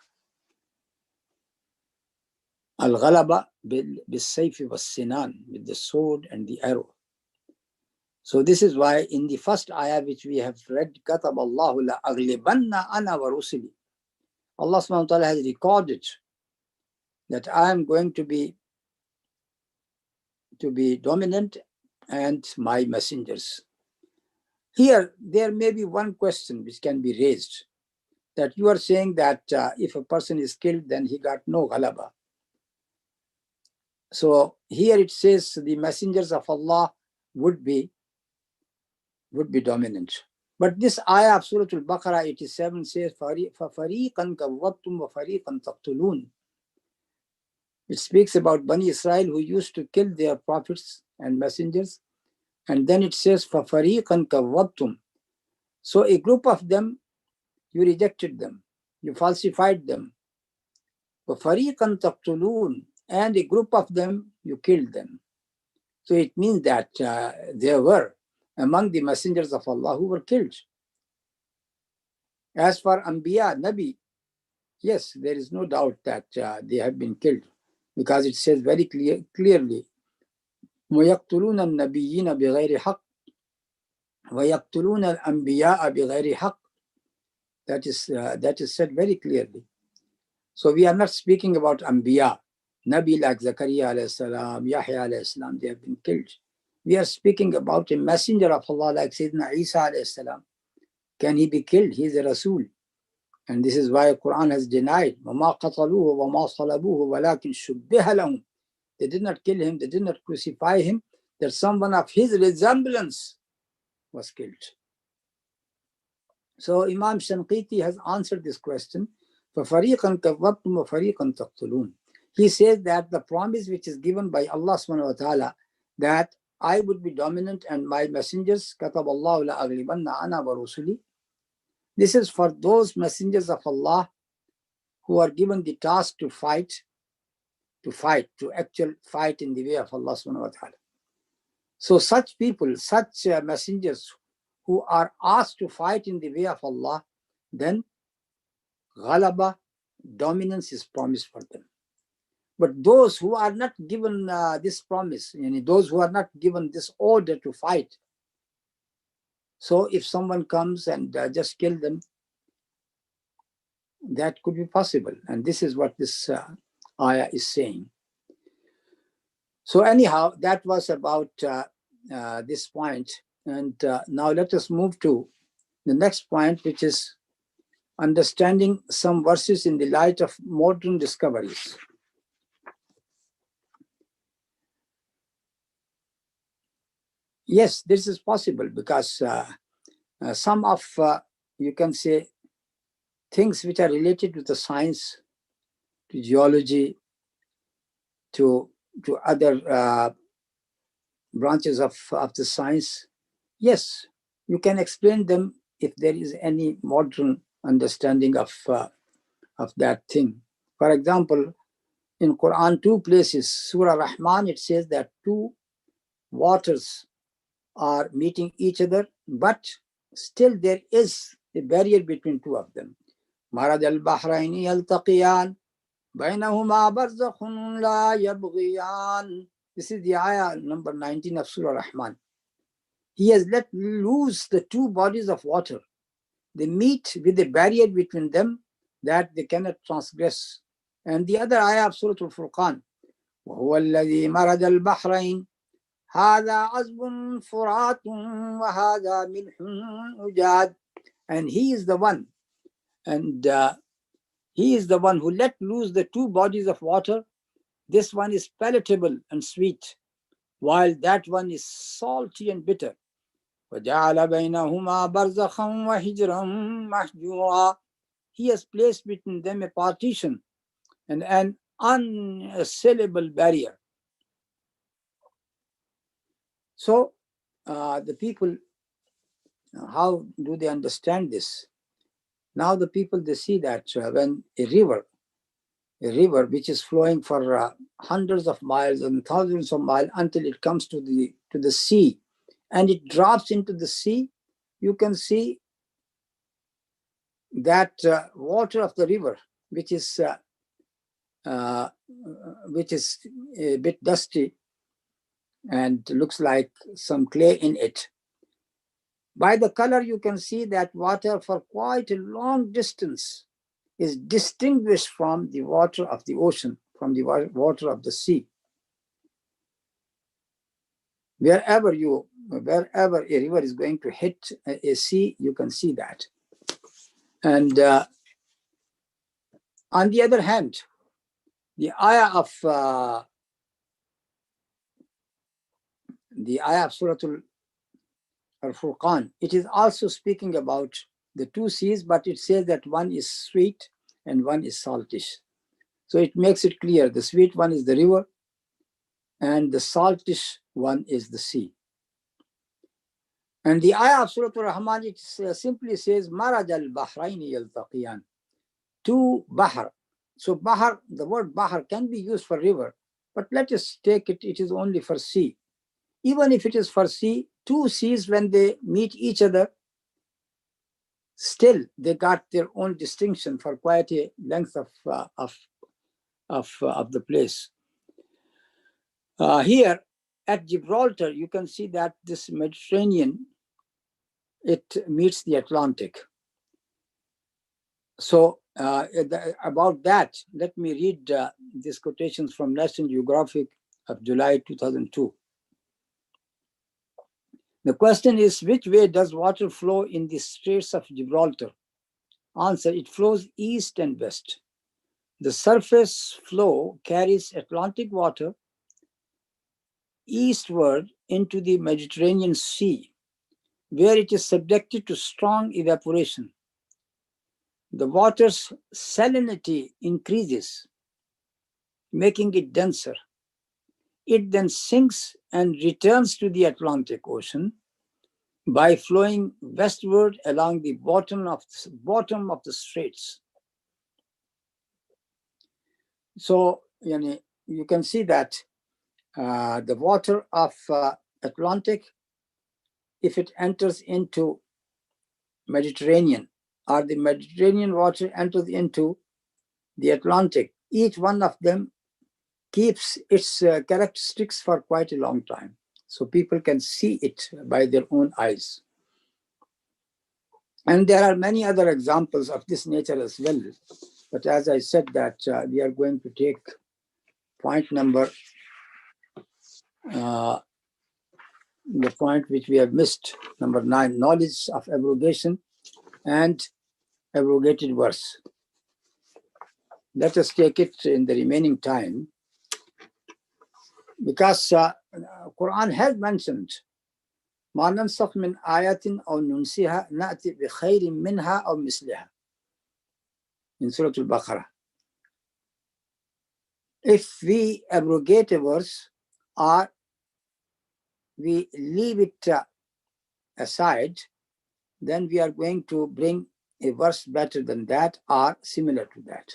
Al-ghalaba bil-sayfi was-sinan, with the sword and the arrow. So this is why in the first ayah which we have read, كَتَبَ اللَّهُ لَأَغْلِبَنَّ أَنَا وَرُسُلِي. Allah subhanahu wa ta'ala has recorded that I am going to be dominant, and my messengers. Here, there may be one question which can be raised, that you are saying that if a person is killed, then he got no ghalaba. So here it says the messengers of Allah would be dominant. But this ayah of Surah Al-Baqarah 87 says, فَفَرِيقًا كَوَّبْتُمْ وَفَرِيقًا تَقْتُلُونَ. It speaks about Bani Israel who used to kill their prophets and messengers. And then it says, فَفَرِيقًا كَوَّبْتُمْ. So a group of them, you rejected them, you falsified them. وَفَرِيقًا تَقْتُلُونَ. and a group of them, you killed them. So it means that there were among the messengers of Allah who were killed. As for Anbiya, Nabi, yes, there is no doubt that they have been killed, because it says very clearly, وَيَقْتُلُونَ النَّبِيِّينَ بِغَيْرِ حَقٍّ وَيَقْتُلُونَ الْأَنْبِيَاءَ بِغَيْرِ حَقٍّ. That is said very clearly. So we are not speaking about Anbiya, Nabi like Zakaria alayhi salam, Yahya alayhi salam, they have been killed. We are speaking about a messenger of Allah like Sayyidina Isa alayhi salam. Can he be killed? He is a Rasul. And this is why the Quran has denied, وَمَا قَتَلُوهُ وَمَا صَلَبُوهُ وَلَكِنْ شُبِّهَ لَهُمْ. They did not kill him, they did not crucify him, that someone of his resemblance was killed. So Imam Shanqiti has answered this question. فَفَرِيقًا كَذَّبْتُمْ وَفَرِيقًا تَقْتُلُونَ. He says that the promise which is given by Allah subhanahu wa ta'ala, that I would be dominant and my messengers, كَتَبَ اللَّهُ لَأَغْلِبَنَّ أَنَا وَرُسُلِي. This is for those messengers of Allah who are given the task to fight, to actual fight in the way of Allah subhanahu wa ta'ala. So such people, such messengers who are asked to fight in the way of Allah, then ghalaba, dominance is promised for them. But those who are not given this promise, those who are not given this order to fight, so if someone comes and just kill them, that could be possible. And this is what this ayah is saying. So anyhow, that was about this point. And now let us move to the next point, which is understanding some verses in the light of modern discoveries. Yes, this is possible because some of, you can say, things which are related to the science, to geology, to other branches of the science, yes, you can explain them if there is any modern understanding of that thing. For example, in Quran, 2 places, Surah Rahman, it says that 2 waters are meeting each other, but still there is a barrier between 2 of them. Marad al-Bahraini yaltaqiyan, bainahuma barzakhun la yabghiyan. This is the ayah number 19 of Surah Rahman. He has let loose the 2 bodies of water. They meet with a barrier between them that they cannot transgress. And the other ayah of Surah Al-Furqan, وَهُوَ الَّذِي مَرَجَ الْبَحْرَيْنِ هَذَا عَذْبٌ فُرَاتٌ وَهَذَا مِلْحٌ أُجَاجٌ. And he is the one, and he is the one who let loose the 2 bodies of water. This one is palatable and sweet, while that one is salty and bitter. وَجَعَلَ بَيْنَهُمَا بَرْزَخًا وَحِجْرًا مَحْجُورًا. He has placed between them a partition and an unassailable barrier. So the people, how do they understand this? Now the people, they see that when a river which is flowing for hundreds of miles and thousands of miles until it comes to the sea, and it drops into the sea, you can see that water of the river, which is a bit dusty and looks like some clay in it. By the color, you can see that water for quite a long distance is distinguished from the water of the ocean, from the water of the sea. Wherever a river is going to hit a sea, you can see that. And on the other hand, the ayah of Surah Al-Furqan, it is also speaking about the 2 seas, but it says that one is sweet and one is saltish. So it makes it clear, the sweet one is the river and the saltish one is the sea. And the ayah of Surah Al-Rahman, it simply says, Maraj al-Bahrayni yaltaqiyan. 2 Bahr. So Bahr, the word Bahr can be used for river, But let us take it, it is only for sea. Even if it is for sea, two seas, when they meet each other, still they got their own distinction for quite a length of the place. Here at Gibraltar, you can see that this Mediterranean, it meets the Atlantic. So about that, let me read these quotations from National Geographic of July 2002. The question is, which way does water flow in the Straits of Gibraltar? Answer, it flows east and west. The surface flow carries Atlantic water eastward into the Mediterranean Sea, where it is subjected to strong evaporation. The water's salinity increases, making it denser. It then sinks and returns to the Atlantic Ocean by flowing westward along the bottom of the straits. So you can see that the water of Atlantic, if it enters into Mediterranean, or the Mediterranean water enters into the Atlantic, each one of them keeps its characteristics for quite a long time. So people can see it by their own eyes. And there are many other examples of this nature as well. But as I said that we are going to take point number, the point which we have missed, number 9, knowledge of abrogation and abrogated verse. Let us take it in the remaining time, because Quran has mentioned ما ننسخ من آية أو ننسها نأتي بخير منها أو مثلها in Surah Al-Baqarah. If we abrogate a verse or we leave it aside, then we are going to bring a verse better than that or similar to that.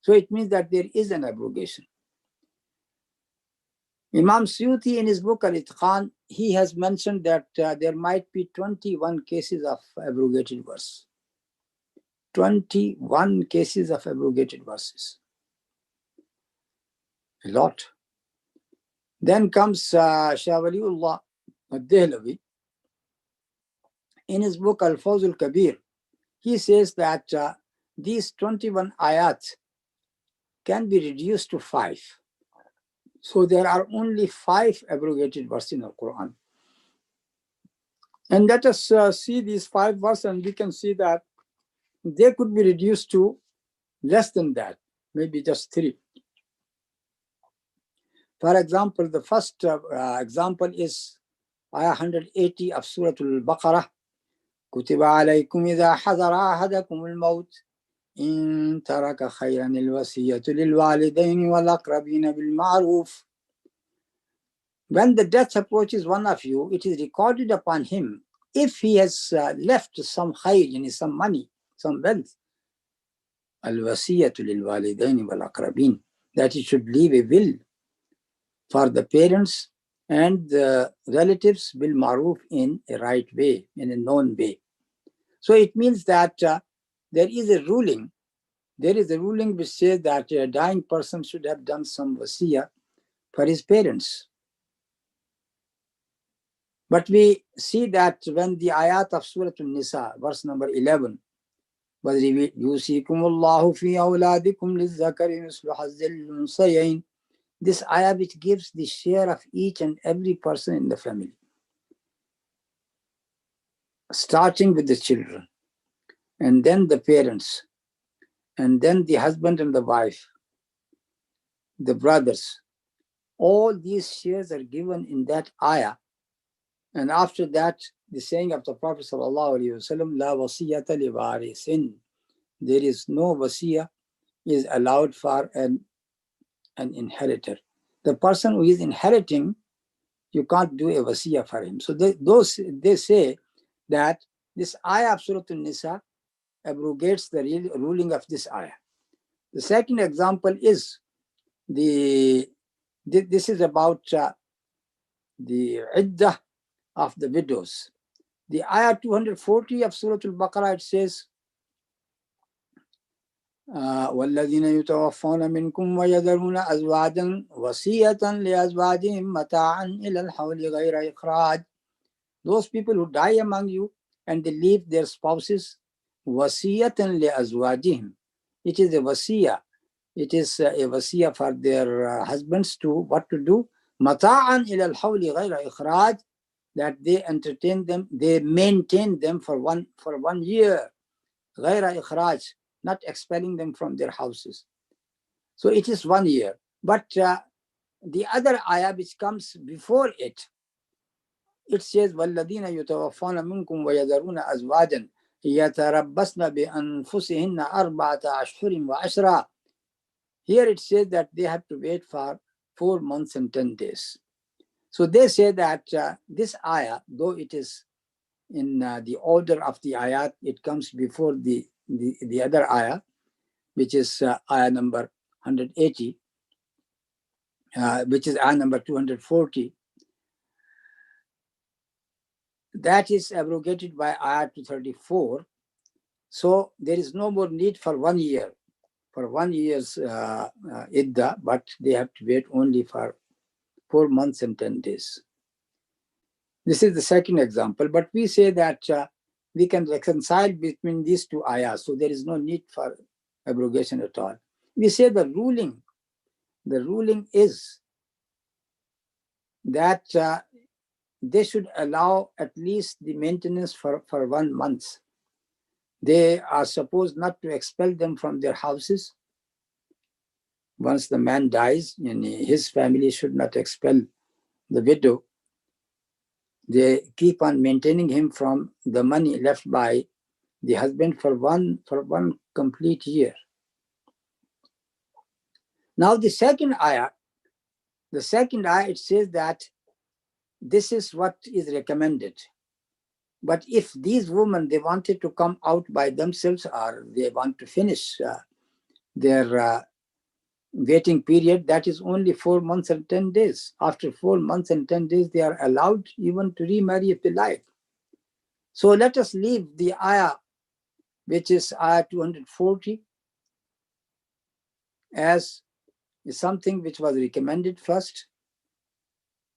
So it means that there is an abrogation. Imam Suyuti in his book Al-Itqan, he has mentioned that there might be 21 cases of abrogated verse. 21 cases of abrogated verses. A lot. Then comes Shah Waliullah al-Dehlavi. In his book Al-Fawz al-Kabir, he says that these 21 ayat can be reduced to 5. So there are only 5 abrogated verses in the Quran. And let us see these 5 verses, and we can see that they could be reduced to less than that, maybe just 3. For example, the first example is Ayah 180 of Surah Al-Baqarah. كتب عليكم إذا حضر أحدكم الموت إن ترك خيرا الوصية للوالدين والأقربين بالمعروف. When the death approaches one of you, it is recorded upon him, if he has left some khayr, some money, some wealth, الوصية للوالدين والأقربين, that he should leave a will for the parents and the relatives bil maruf, in a right way, in a known way. So it means that there is a ruling which says that a dying person should have done some wasiyah for his parents. But we see that when the ayat of Surah An-Nisa, verse number 11, was revealed, يُوصِيكُمُ اللَّهُ فِي أَوْلَادِكُمْ لِلذَّكَرِ مِثْلُ حَظِّ الْأُنثَيَيْنِ, this ayah which gives the share of each and every person in the family, starting with the children, and then the parents, and then the husband and the wife, the brothers. All these shares are given in that ayah. And after that, the saying of the Prophet ﷺ, La wasiyata li warisin, there is no wasiyah is allowed for an inheritor. The person who is inheriting, you can't do a wasiyah for him. So they say that this ayah of Surah An-Nisa abrogates the ruling of this ayah. The second example is the This is about the iddah of the widows. The ayah 240 of Surah Al-Baqarah, it says, وَالَّذِينَ يُتَوَفَّوْنَ مِنْكُمْ وَيَذَرُونَ أَزْوَاجًا وَصِيَّةً لِأَزْوَاجِهِمْ مَتَاعًا إِلَى الْحَوْلِ غَيْرَ إِخْرَاجٍ. Those people who die among you and they leave their spouses, وَصِيَّةً لِأَزْوَاجِهِمْ. It is a wasiyah. It is a wasiyah for their husbands to what to do. مَتَاعًا إِلَى الْحَوْلِ غَيْرَ إِخْرَاجٍ. That they entertain them, they maintain them for 1 year. غَيْرَ إِخْرَاجٍ. Not expelling them from their houses. So it is 1 year. But the other ayah which comes before it, it says, وَالَّذِينَ يُتَوَفَّوْنَ مِنْكُمْ وَيَذَرُونَ أَزْوَاجًا يَتَرَبَّصْنَ بِأَنفُسِهِنَّ أَرْبَعَةَ أَشْهُرٍ وَعَشْرًا. Here it says that they have to wait for 4 months and 10 days. So they say that this ayah, though it is in the order of the ayat, it comes before the other ayah, which is ayah number 180, which is ayah number 240. That is abrogated by ayah 234. So there is no more need for 1 year, for 1 year's iddah, but they have to wait only for 4 months and 10 days. This is the second example, but we say that we can reconcile between these two ayahs, so there is no need for abrogation at all. We say the ruling is that they should allow at least the maintenance for 1 month. They are supposed not to expel them from their houses. Once the man dies, and his family should not expel the widow. They keep on maintaining him from the money left by the husband for one complete year. Now the second ayah, it says that this is what is recommended. But if these women, they wanted to come out by themselves, or they want to finish their waiting period, that is only 4 months and 10 days. After 4 months and 10 days, they are allowed even to remarry if they like. So let us leave the ayah, which is ayah 240, as something which was recommended first,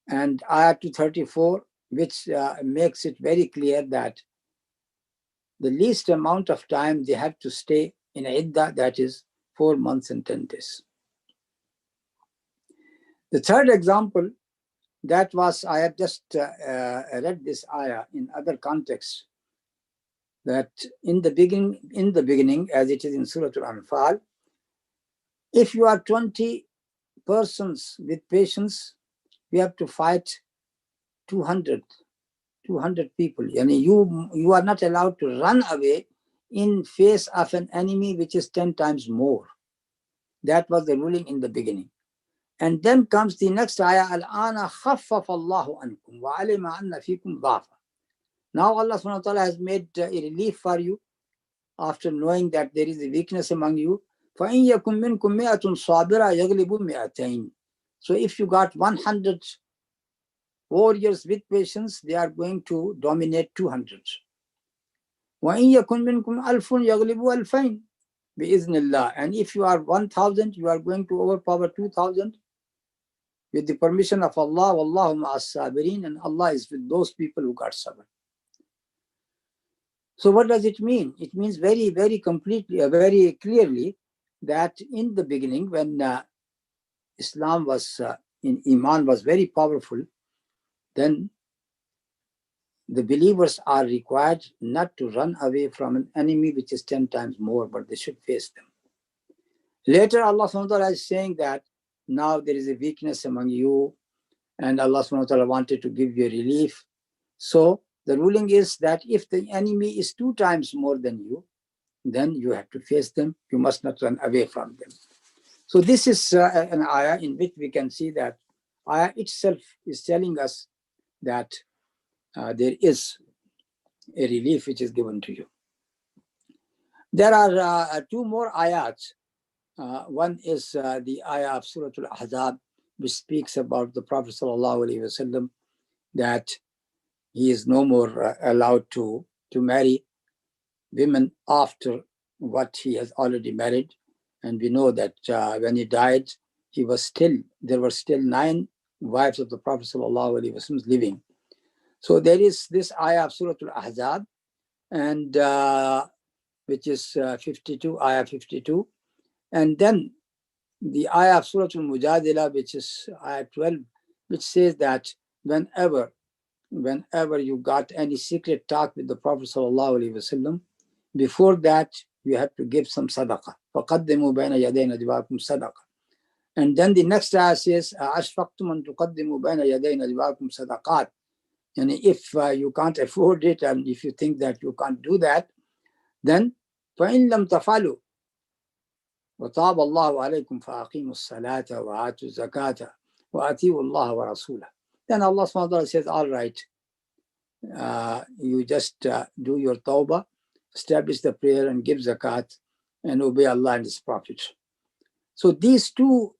and ayah 234, which makes it very clear that the least amount of time they have to stay in iddah, that is 4 months and 10 days. The third example, that was, I have just read this ayah in other contexts, that in the beginning, as it is in Surah Al-Anfal, if you are 20 persons with patience, we have to fight 200 people. You are not allowed to run away in face of an enemy which is 10 times more. That was the ruling in the beginning. And then comes the next ayah, Al-Ana khaffaf Allahu ankum wa alima anna fikum dhafa. Now Allah subhanahu wa ta'ala has made a relief for you after knowing that there is a weakness among you. فَإِن يَكُن مِّنكُم مِّئَةٌ صَابِرَةٌ يَغْلِبُ مِئَتَيْنِ. So if you got 100 warriors with patience, they are going to dominate 200. وَإِن يَكُن مِّنكُمْ أَلْفٌ يَغْلِبُ أَلْفَيْنِ بِإِذْنِ اللَّهِ. And if you are 1,000, you are going to overpower 2,000 with the permission of Allah. وَاللَّهُ مَعَ الصَّابِرِينَ. And Allah is with those people who got sabr. So what does it mean? It means very, very completely, very clearly, that in the beginning, when Islam was, in Iman was very powerful, then the believers are required not to run away from an enemy which is 10 times more, but they should face them. Later, Allah subhanahu wa ta'ala is saying that now there is a weakness among you, and Allah subhanahu wa ta'ala wanted to give you relief. So the ruling is that if the enemy is 2 times more than you, then you have to face them. You must not run away from them. So this is an ayah in which we can see that ayah itself is telling us that there is a relief which is given to you. There are 2 more ayats. One is the ayah of Surah Al-Ahzab, which speaks about the Prophet ﷺ, that he is no more allowed to marry women after what he has already married. And we know that when he died, there were still 9 wives of the Prophet ﷺ living. So there is this ayah of Surah Al-Ahzab, and which is 52, ayah 52. And then the ayah of Surah Al-Mujadila, which is ayah 12, which says that whenever you got any secret talk with the Prophet ﷺ, before that you have to give some sadaqah. فَقَدِّمُوا بَيْنَ يَدَيْ نَجْوَاكُمْ صَدَقَةً. And then the next ayah says, أَشْفَقْتُمْ أَن تُقَدِّمُوا بَيْنَ يَدَيْ نَجْوَاكُمْ صَدَقَاتٍ. And if you can't afford it, and if you think that you can't do that, then فَإِن لَمْ تَفْعَلُوا وَطَابَ اللَّهُ عَلَيْكُمْ فَأَقِيمُوا الصَّلَاةَ وَآتُوا الزَّكَاةَ وَأَطِيعُوا اللَّهَ وَرَسُولَهُ. Then Allah subhanahu wa ta'ala says, all right, you just do your tawbah, establish the prayer and give zakat and obey Allah and His Prophet. So these 2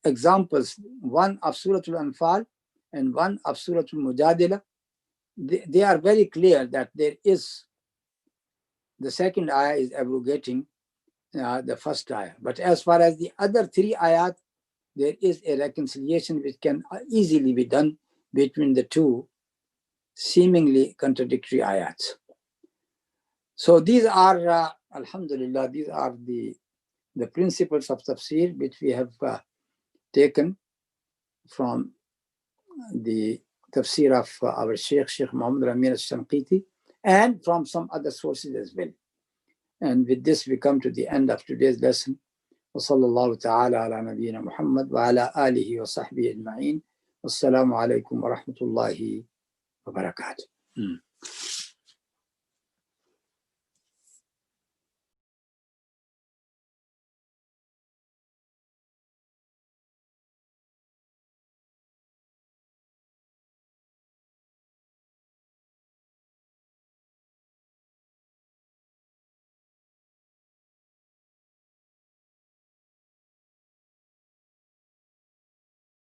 examples, one of Surah Al-Anfal and one of Surah Al-Mujadila, they are very clear that there is, the second ayah is abrogating the first ayah. But as far as the other 3 ayat, there is a reconciliation which can easily be done between the 2 seemingly contradictory ayats. So these are, alhamdulillah, these are the principles of tafsir which we have taken from the tafsir of our Shaikh Muhammad Ramin al-Shanqiti, and from some other sources as well. And with this we come to the end of today's lesson. وصلى الله تعالى على نبينا محمد وعلى آله وصحبه أجمعين. والسلام عليكم ورحمة الله وبركاته.